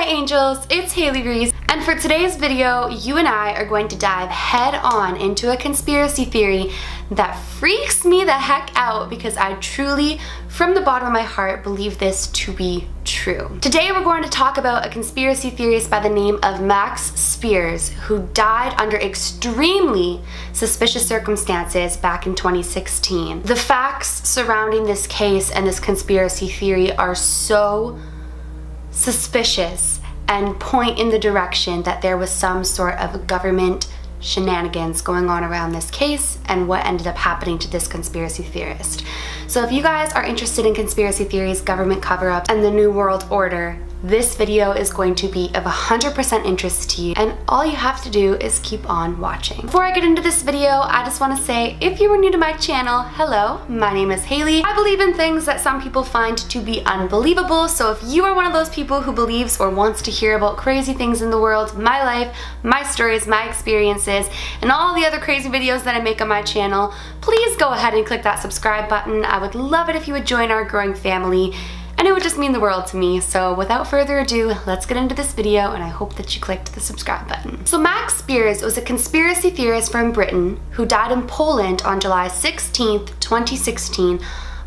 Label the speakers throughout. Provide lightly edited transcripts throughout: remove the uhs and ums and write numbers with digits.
Speaker 1: angels, it's Haley Reese, and for today's video, you and I are going to dive head on into a conspiracy theory that freaks me the heck out because I truly, from the bottom of my heart, believe this to be true. Today we're going to talk about a conspiracy theorist by the name of Max Spiers, who died under extremely suspicious circumstances back in 2016. The facts surrounding this case and this conspiracy theory are so suspicious and point in the direction that there was some sort of government shenanigans going on around this case and what ended up happening to this conspiracy theorist. So if you guys are interested in conspiracy theories, government cover-ups, and the New World Order, this video is going to be of 100% interest to you, and all you have to do is keep on watching. Before I get into this video, I just want to say, if you are new to my channel, hello, my name is Haley. I believe in things that some people find to be unbelievable, so if you are one of those people who believes or wants to hear about crazy things in the world, my life, my stories, my experiences, and all the other crazy videos that I make on my channel, please go ahead and click that subscribe button. I would love it if you would join our growing family, and it would just mean the world to me. So without further ado, let's get into this video, and I hope that you clicked the subscribe button. So Max Spiers was a conspiracy theorist from Britain who died in Poland on July 16th, 2016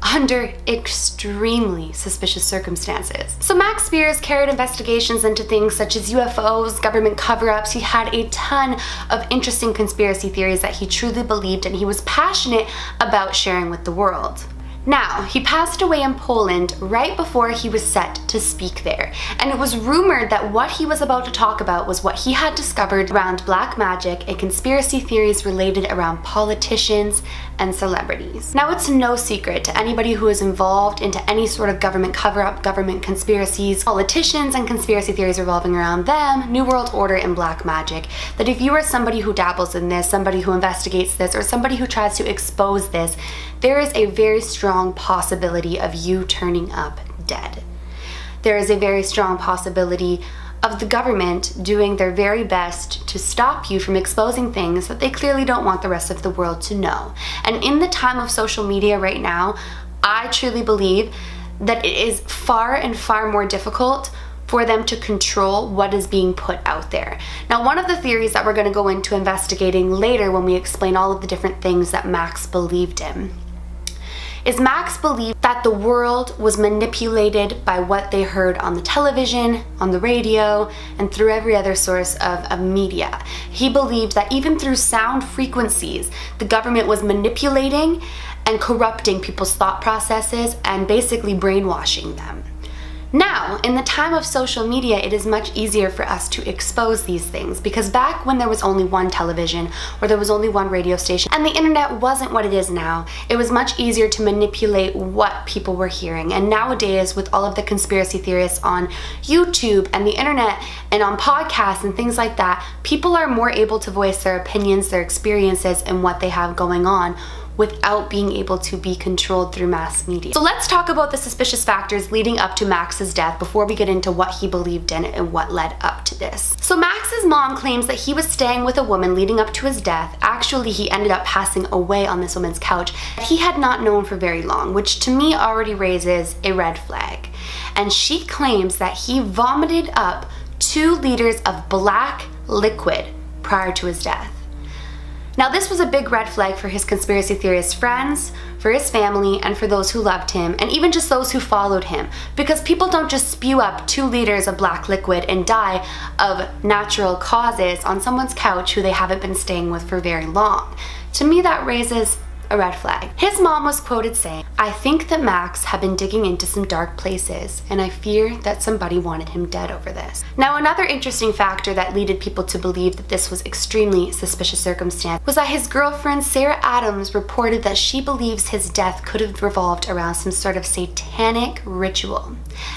Speaker 1: under extremely suspicious circumstances. So Max Spiers carried investigations into things such as UFOs, government cover-ups. He had a ton of interesting conspiracy theories that he truly believed and he was passionate about sharing with the world. Now, he passed away in Poland right before he was set to speak there, and it was rumored that what he was about to talk about was what he had discovered around black magic and conspiracy theories related around politicians and celebrities. Now, it's no secret to anybody who is involved into any sort of government cover-up, government conspiracies, politicians and conspiracy theories revolving around them, New World Order and black magic, that if you are somebody who dabbles in this, somebody who investigates this, or somebody who tries to expose this, there is a very strong possibility of you turning up dead. There is a very strong possibility of the government doing their very best to stop you from exposing things that they clearly don't want the rest of the world to know. And in the time of social media right now, I truly believe that it is far and far more difficult for them to control what is being put out there. Now, one of the theories that we're going to go into investigating later when we explain all of the different things that Max believed in is Max believed that the world was manipulated by what they heard on the television, on the radio, and through every other source of media. He believed that even through sound frequencies, the government was manipulating and corrupting people's thought processes and basically brainwashing them. Now, in the time of social media, it is much easier for us to expose these things because back when there was only one television or there was only one radio station and the internet wasn't what it is now, it was much easier to manipulate what people were hearing. And nowadays, with all of the conspiracy theorists on YouTube and the internet and on podcasts and things like that, people are more able to voice their opinions, their experiences, and what they have going on without being able to be controlled through mass media. So let's talk about the suspicious factors leading up to Max's death before we get into what he believed in and what led up to this. So Max's mom claims that he was staying with a woman leading up to his death. Actually, he ended up passing away on this woman's couch that he had not known for very long, which to me already raises a red flag. And she claims that he vomited up 2 liters of black liquid prior to his death. Now, this was a big red flag for his conspiracy theorist friends, for his family, and for those who loved him, and even just those who followed him, because people don't just spew up 2 liters of black liquid and die of natural causes on someone's couch who they haven't been staying with for very long. To me, that raises a red flag. His mom was quoted saying, "I think that Max had been digging into some dark places, and I fear that somebody wanted him dead over this." Now, another interesting factor that led people to believe that this was extremely suspicious circumstance was that his girlfriend, Sarah Adams, reported that she believes his death could have revolved around some sort of satanic ritual,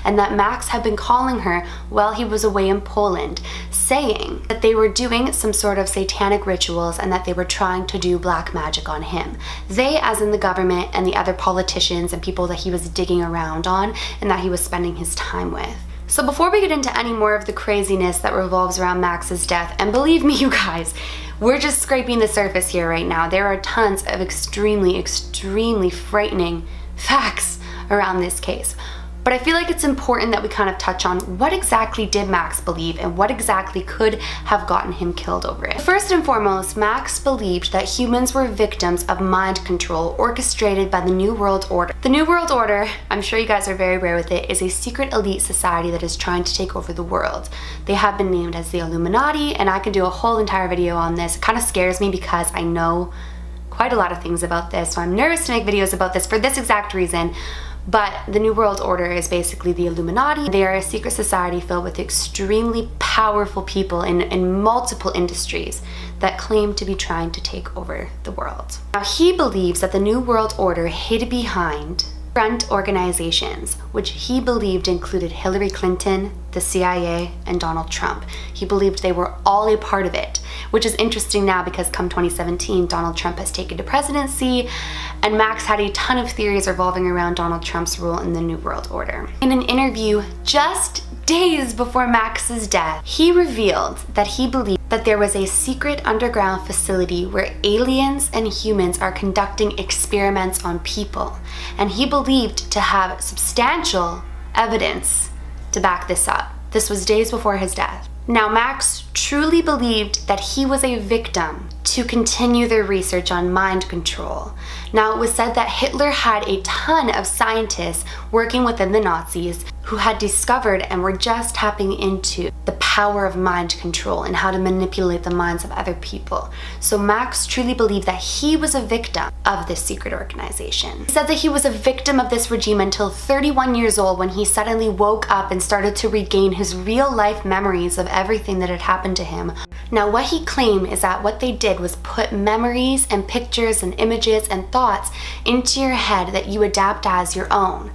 Speaker 1: and that Max had been calling her while he was away in Poland, saying that they were doing some sort of satanic rituals and that they were trying to do black magic on him. They, as in the government and the other politicians and people that he was digging around on and that he was spending his time with. So before we get into any more of the craziness that revolves around Max's death, and believe me, you guys, we're just scraping the surface here right now. There are tons of extremely, extremely frightening facts around this case. But I feel like it's important that we kind of touch on what exactly did Max believe and what exactly could have gotten him killed over it. First and foremost, Max believed that humans were victims of mind control orchestrated by the New World Order. The New World Order, I'm sure you guys are very aware with it, is a secret elite society that is trying to take over the world. They have been named as the Illuminati, and I could do a whole entire video on this. It kind of scares me because I know quite a lot of things about this, so I'm nervous to make videos about this for this exact reason. But the New World Order is basically the Illuminati. They are a secret society filled with extremely powerful people in multiple industries that claim to be trying to take over the world. Now, he believes that the New World Order hid behind front organizations, which he believed included Hillary Clinton, the CIA, and Donald Trump. He believed they were all a part of it, which is interesting now because come 2017, Donald Trump has taken the presidency, and Max had a ton of theories revolving around Donald Trump's role in the New World Order. In an interview just days before Max's death, he revealed that he believed that there was a secret underground facility where aliens and humans are conducting experiments on people, and he believed to have substantial evidence to back this up. This was days before his death. Now, Max truly believed that he was a victim to continue their research on mind control. Now, it was said that Hitler had a ton of scientists working within the Nazis who had discovered and were just tapping into the power of mind control and how to manipulate the minds of other people. So Max truly believed that he was a victim of this secret organization. He said that he was a victim of this regime until 31 years old, when he suddenly woke up and started to regain his real life memories of everything that had happened to him. Now, what he claimed is that what they did was put memories and pictures and images and thoughts into your head that you adapt as your own.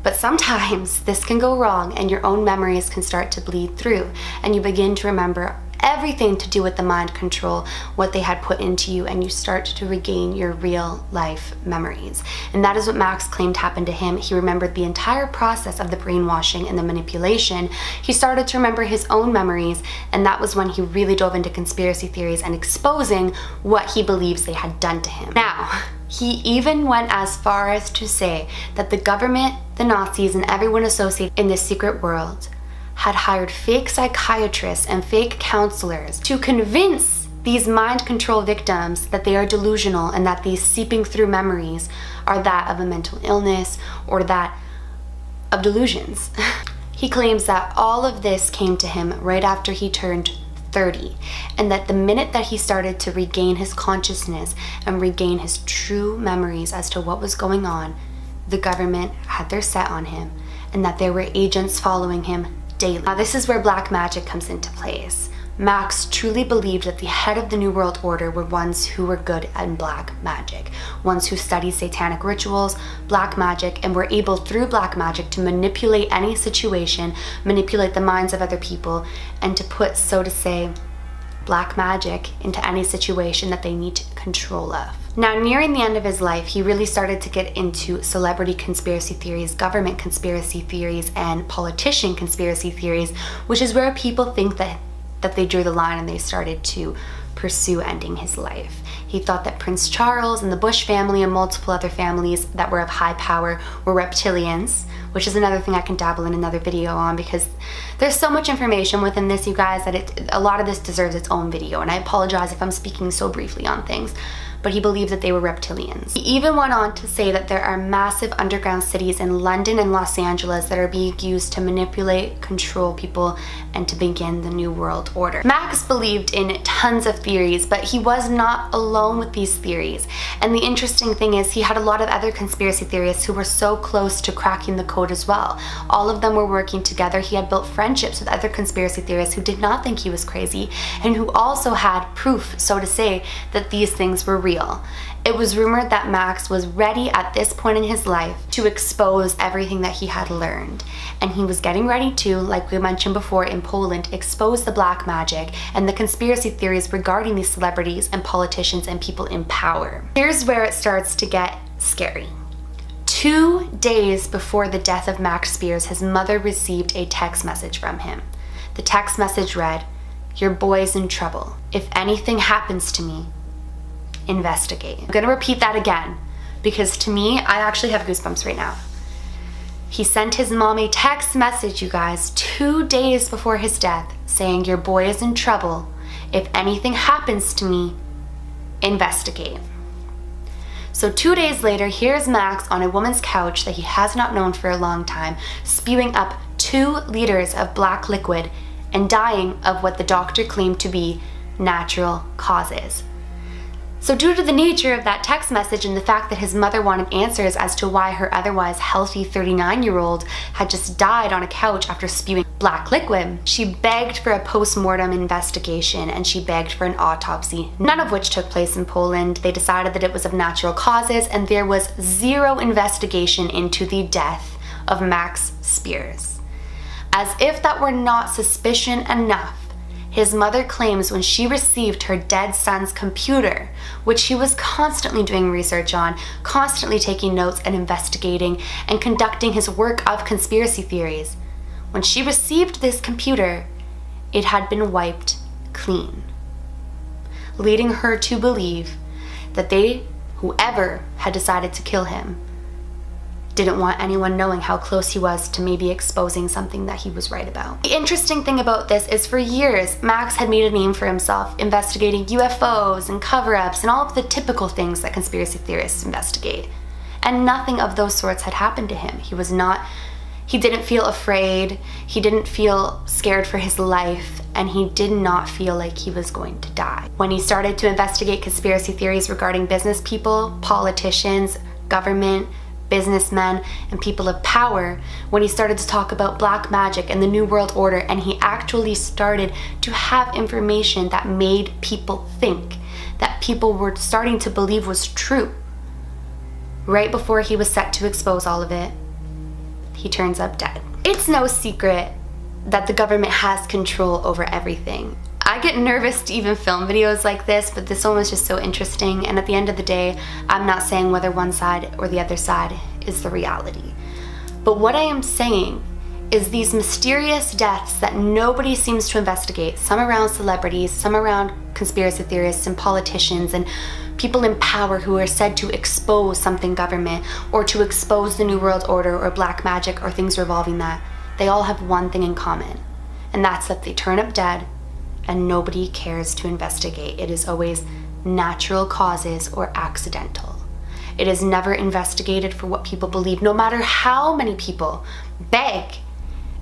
Speaker 1: But sometimes this can go wrong and your own memories can start to bleed through, and you begin to remember everything to do with the mind control, what they had put into you, and you start to regain your real life memories. And that is what Max claimed happened to him. He remembered the entire process of the brainwashing and the manipulation. He started to remember his own memories, and that was when he really dove into conspiracy theories and exposing what he believes they had done to him. Now, he even went as far as to say that the government, the Nazis, and everyone associated in this secret world had hired fake psychiatrists and fake counselors to convince these mind control victims that they are delusional and that these seeping through memories are that of a mental illness or that of delusions. He claims that all of this came to him right after he turned 30, and that the minute that he started to regain his consciousness and regain his true memories as to what was going on, the government had their set on him and that there were agents following him daily. Now, this is where black magic comes into place. Max truly believed that the head of the New World Order were ones who were good at black magic, ones who studied satanic rituals, black magic, and were able through black magic to manipulate any situation, manipulate the minds of other people, and to put, so to say, black magic into any situation that they need control of. Now, nearing the end of his life, he really started to get into celebrity conspiracy theories, government conspiracy theories, and politician conspiracy theories, which is where people think that they drew the line and they started to pursue ending his life. He thought that Prince Charles and the Bush family and multiple other families that were of high power were reptilians, which is another thing I can dabble in another video on, because there's so much information within this, you guys, that a lot of this deserves its own video, and I apologize if I'm speaking so briefly on things. But he believed that they were reptilians. He even went on to say that there are massive underground cities in London and Los Angeles that are being used to manipulate, control people, and to begin the New World Order. Max believed in tons of theories, but he was not alone with these theories. And the interesting thing is he had a lot of other conspiracy theorists who were so close to cracking the code as well. All of them were working together. He had built friendships with other conspiracy theorists who did not think he was crazy and who also had proof, so to say, that these things were real. It was rumored that Max was ready at this point in his life to expose everything that he had learned. And he was getting ready to, like we mentioned before in Poland, expose the black magic and the conspiracy theories regarding these celebrities and politicians and people in power. Here's where it starts to get scary. 2 days before the death of Max Spiers, his mother received a text message from him. The text message read, "Your boy's in trouble. If anything happens to me, investigate." I'm gonna repeat that again because to me, I actually have goosebumps right now. He sent his mom a text message, you guys, 2 days before his death, saying, "Your boy is in trouble. If anything happens to me, investigate." So 2 days later, here's Max on a woman's couch that he has not known for a long time, spewing up 2 liters of black liquid and dying of what the doctor claimed to be natural causes. So due to the nature of that text message and the fact that his mother wanted answers as to why her otherwise healthy 39-year-old had just died on a couch after spewing black liquid, she begged for a post-mortem investigation and she begged for an autopsy, none of which took place in Poland. They decided that it was of natural causes, and there was zero investigation into the death of Max Spiers. As if that were not suspicion enough, his mother claims when she received her dead son's computer, which he was constantly doing research on, constantly taking notes and investigating and conducting his work of conspiracy theories, when she received this computer, it had been wiped clean, leading her to believe that whoever had decided to kill him, didn't want anyone knowing how close he was to maybe exposing something that he was right about. The interesting thing about this is for years, Max had made a name for himself investigating UFOs and cover-ups and all of the typical things that conspiracy theorists investigate. And nothing of those sorts had happened to him. He didn't feel afraid, he didn't feel scared for his life, and he did not feel like he was going to die. When he started to investigate conspiracy theories regarding business people, politicians, government, businessmen, and people of power, when he started to talk about black magic and the New World Order, and he actually started to have information that made people think, that people were starting to believe was true, right before he was set to expose all of it, he turns up dead. It's no secret that the government has control over everything. I get nervous to even film videos like this, but this one was just so interesting, and at the end of the day, I'm not saying whether one side or the other side is the reality. But what I am saying is these mysterious deaths that nobody seems to investigate, some around celebrities, some around conspiracy theorists and politicians and people in power who are said to expose something government or to expose the New World Order or black magic or things revolving that, they all have one thing in common, and that's that they turn up dead and nobody cares to investigate. It is always natural causes or accidental. It is never investigated for what people believe, no matter how many people beg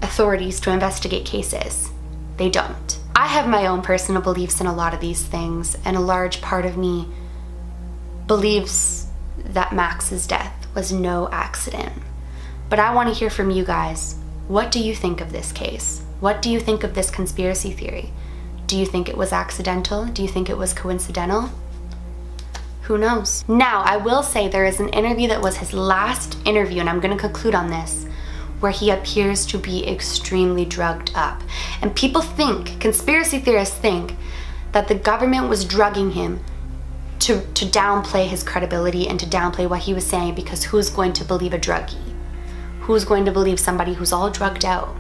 Speaker 1: authorities to investigate cases. They don't. I have my own personal beliefs in a lot of these things, and a large part of me believes that Max's death was no accident. But I want to hear from you guys. What do you think of this case? What do you think of this conspiracy theory? Do you think it was accidental? Do you think it was coincidental? Who knows? Now, I will say there is an interview that was his last interview, and I'm going to conclude on this, where he appears to be extremely drugged up. And people think, conspiracy theorists think, that the government was drugging him to downplay his credibility and to downplay what he was saying, because who's going to believe a druggie? Who's going to believe somebody who's all drugged out?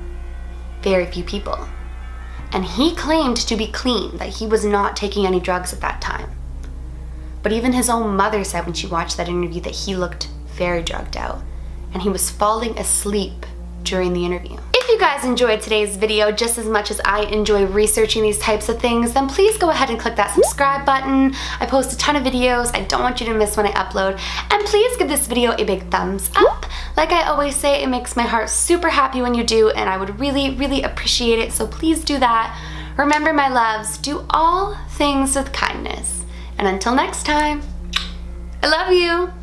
Speaker 1: Very few people. And he claimed to be clean, that he was not taking any drugs at that time. But even his own mother said when she watched that interview that he looked very drugged out, and he was falling asleep during the interview. If you guys enjoyed today's video just as much as I enjoy researching these types of things, then please go ahead and click that subscribe button. I post a ton of videos. I don't want you to miss when I upload. And please give this video a big thumbs up. Like I always say, it makes my heart super happy when you do, and I would really, really appreciate it, so please do that. Remember, my loves, do all things with kindness. And until next time, I love you.